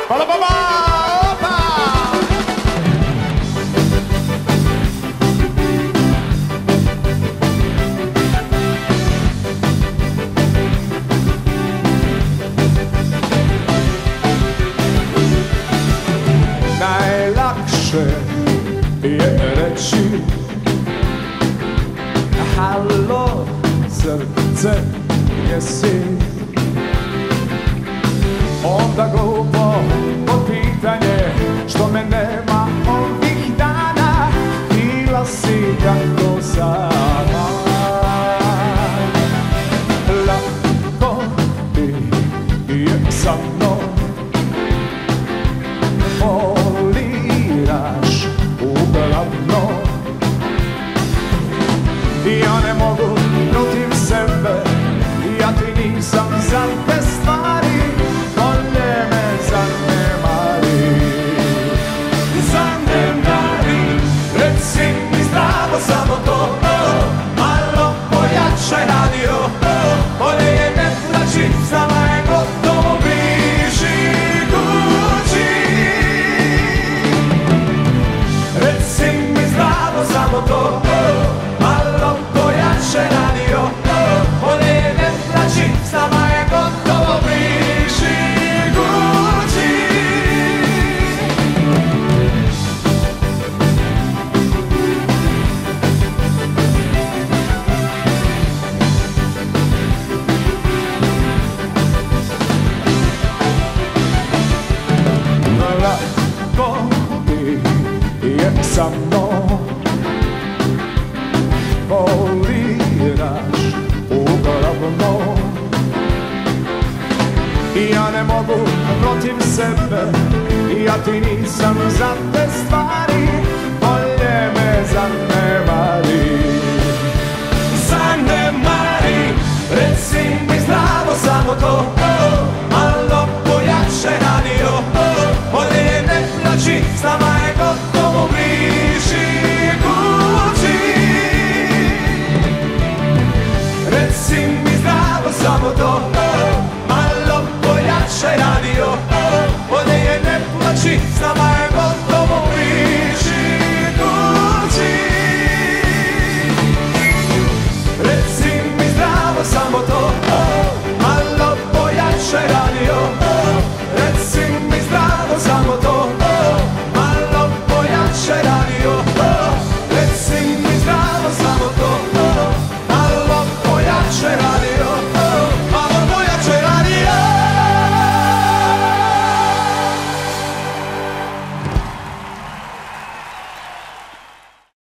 Hvala baba! Opa! Najlakše je reći halo srce, gdje si? Onda glupo pod pitanje što me nema ovih dana, bila si kako sama. Lako ti je sa mnom, poliraš uglavnom. Ja ne mogu protiv sebe, ja ti nisam za te stvari, bolje me zanemari. Zanemari, reci mi zdravo samo to, malo pojačaj radio, bolje je ne plaći, sama je gotovo bliži kući. Reci mi zdravo samo to, malo pojačaj radio, bolje je ne plaći, sama je gotovo bliži kući. Lako ti je sa mnom, poliraš uglavnom. Ja ne mogu protiv sebe, ja ti nisam za te stvari.